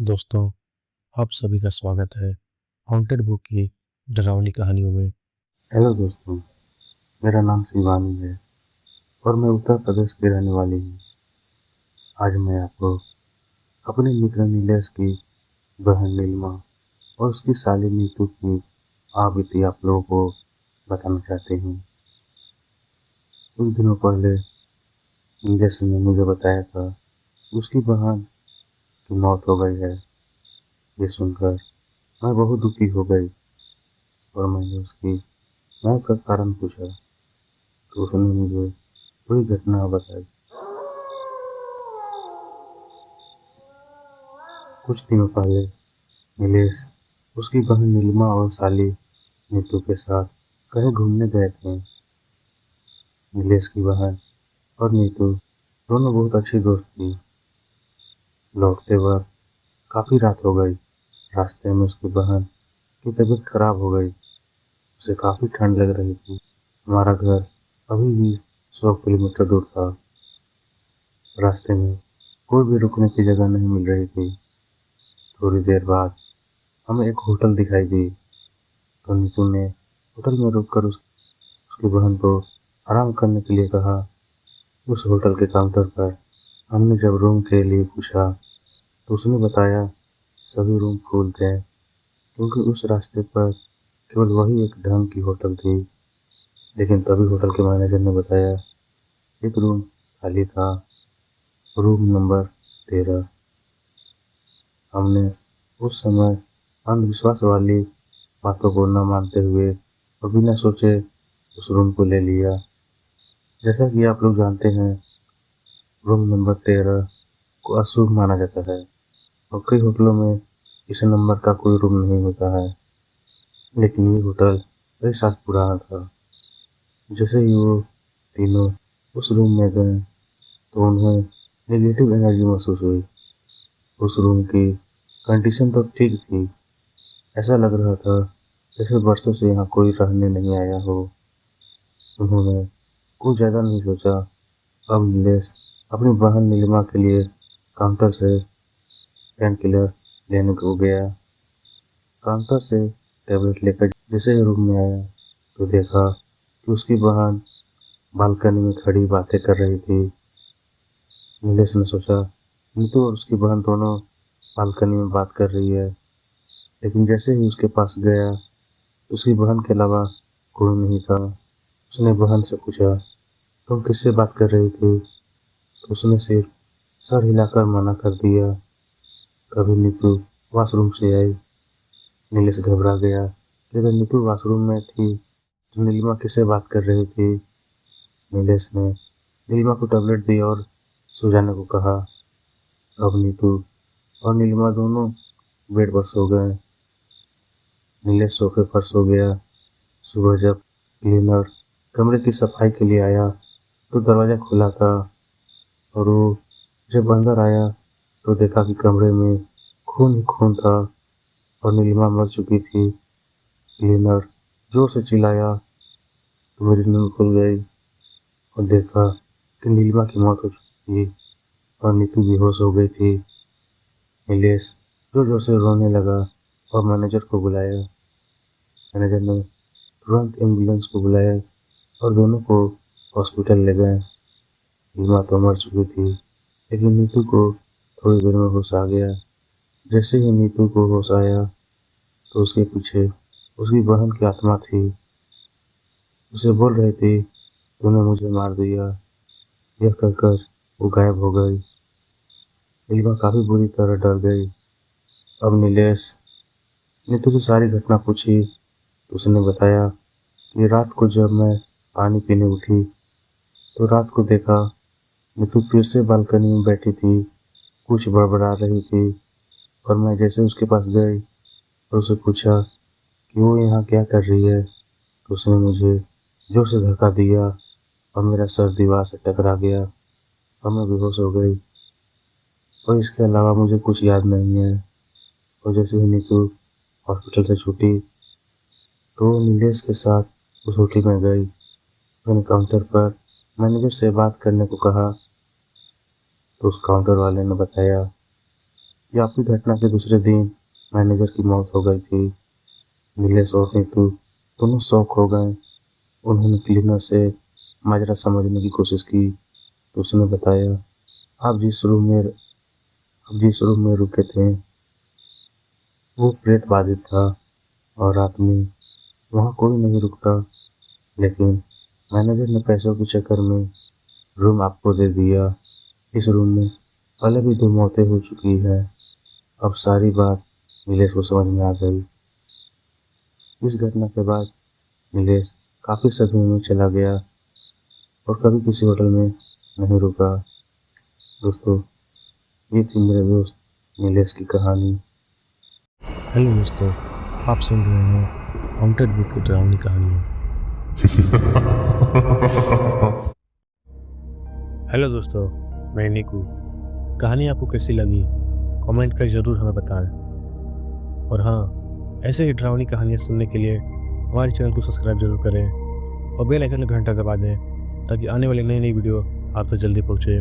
दोस्तों, आप सभी का स्वागत है हॉन्टेड बुक की डरावनी कहानियों में। हेलो दोस्तों, मेरा नाम शिवानी है और मैं उत्तर प्रदेश की रहने वाली हूँ। आज मैं आपको अपने मित्र नीलेश की बहन नीलिमा और उसकी साली नीतू की बीती आप लोगों को बताना चाहती हूँ। कुछ दिनों पहले नीलेश ने मुझे बताया था कि उसकी बहन की मौत हो गई है। ये सुनकर मैं बहुत दुखी हो गई और मैंने उसकी मौत का कारण पूछा तो उसने मुझे पूरी घटना बताई। कुछ दिनों पहले नीलेश उसकी बहन नीलिमा और साली नीतू के साथ कहीं घूमने गए थे। नीलेश की बहन और नीतू दोनों बहुत अच्छी दोस्त थी। लौटते वक्त काफी रात हो गई। रास्ते में उसकी बहन की तबीयत खराब हो गई। उसे काफी ठंड लग रही थी। हमारा घर अभी भी 100 किलोमीटर दूर था। रास्ते में कोई भी रुकने की जगह नहीं मिल रही थी। थोड़ी देर बाद हमें एक होटल दिखाई दी तो नीतू ने होटल में रुककर उसकी बहन को आराम करने के लिए कहा। उस होटल के काउंटर पर हमने जब रूम के लिए पूछा तो उसने बताया सभी रूम फुल थे क्योंकि उस रास्ते पर केवल वही एक ढंग की होटल थी। लेकिन तभी होटल के मैनेजर ने बताया एक रूम खाली था, रूम नंबर 13। हमने उस समय अंधविश्वास वाली बातों को न मानते हुए और बिना सोचे उस रूम को ले लिया। जैसा कि आप लोग जानते हैं, रूम नंबर 13 को अशुभ माना जाता है और कई होटलों में इस नंबर का कोई रूम नहीं होता है। लेकिन ये होटल कई साल पुराना था। जैसे ही वो तीनों उस रूम में गए तो उन्हें नेगेटिव एनर्जी महसूस हुई। उस रूम की कंडीशन तो ठीक थी। ऐसा लग रहा था जैसे वर्षों से यहाँ कोई रहने नहीं आया हो। उन्होंने कुछ ज़्यादा नहीं सोचा। अब नीलेश अपनी बहन नीलिमा के लिए काउंटर से पेन किलर लेने को गया। काउंटर से टैबलेट लेकर जैसे ही रूम में आया तो देखा कि उसकी बहन बालकनी में खड़ी बातें कर रही थी। नीलेश ने सोचा नीतू और उसकी बहन दोनों बालकनी में बात कर रही है। लेकिन जैसे ही उसके पास गया तो उसकी बहन के अलावा कोई नहीं था। उसने बहन से पूछा तुम किससे बात कर रही थी? तो उसने सिर्फ सर हिलाकर मना कर दिया। तभी नीतू वॉशरूम से आई। नीलेश घबरा गया कि अगर नीतू वॉशरूम में थी तो नीलिमा किससे बात कर रही थी। नीलेश ने नीलिमा को टैबलेट दी और सो जाने को कहा। अब नीतू और नीलिमा दोनों बेड पर सो गए। नीलेश सोफे पर सो गया। सुबह जब क्लीनर कमरे की सफाई के लिए आया तो दरवाजा खुला था और वो जब अंदर आया तो देखा कि कमरे में खून ही खून था और नीलिमा मर चुकी थी। क्लीनर जोर से चिल्लाया तो मेरी नींद खुल गई और देखा कि नीलिमा की मौत हो चुकी थी और नीतू बेहोश हो गई थी। नीलेश जोर जोर से रोने लगा और मैनेजर को बुलाया। मैनेजर ने तुरंत एम्बुलेंस को बुलाया और दोनों को हॉस्पिटल ले गए। नीलिमा तो मर चुकी थी लेकिन नीतू को थोड़ी देर में होश आ गया। जैसे ही नीतू को होश आया तो उसके पीछे उसकी बहन की आत्मा थी। उसे बोल रही थी तूने मुझे मार दिया। यह कहकर वो गायब हो गई। नीलिमा काफी बुरी तरह डर गई। अब नीलेश नीतू की सारी घटना पूछी तो उसने बताया कि रात को जब मैं पानी पीने उठी तो रात को देखा नीतू फिर से बालकनी में बैठी थी, कुछ बड़बड़ा रही थी और मैं जैसे उसके पास गई और उसे पूछा कि वो यहाँ क्या कर रही है तो उसने मुझे जोर से धक्का दिया और मेरा सर दीवार से टकरा गया और मैं बेहोश हो गई और इसके अलावा मुझे कुछ याद नहीं है। और जैसे ही नीतू हॉस्पिटल से छूटी तो वो नीलेश के साथ उस होटल में गई। मैंने काउंटर पर मैनेजर से बात करने को कहा तो उस काउंटर वाले ने बताया कि आपकी घटना के दूसरे दिन मैनेजर की मौत हो गई थी। नीलेश और नीतू दोनों शॉक हो गए। उन्होंने क्लीनर से माजरा समझने की कोशिश की तो उसने बताया, आप जिस रूम में रुके थे वो प्रेत बाधित था और रात में वहाँ कोई नहीं रुकता, लेकिन मैनेजर ने पैसों के चक्कर में रूम आपको दे दिया। इस रूम में पहले भी 2 मौतें हो चुकी है। अब सारी बात नीलेश को समझ में आ गई। इस घटना के बाद नीलेश काफ़ी सदमे में चला गया और कभी किसी होटल में नहीं रुका। दोस्तों, ये थी मेरे दोस्त नीलेश की कहानी। हेलो दोस्तों, आप सुन रहे हैं हॉन्टेड बुक की डरावनी कहानियाँ। हेलो दोस्तों, मैं निकू। कहानी आपको कैसी लगी कमेंट कर ज़रूर हमें बताएं। और हाँ, ऐसे ही डरावनी कहानियाँ सुनने के लिए हमारे चैनल को सब्सक्राइब जरूर करें और बेल आइकन का घंटा दबा दें ताकि आने वाली नई नई वीडियो आप तक जल्दी पहुँचे।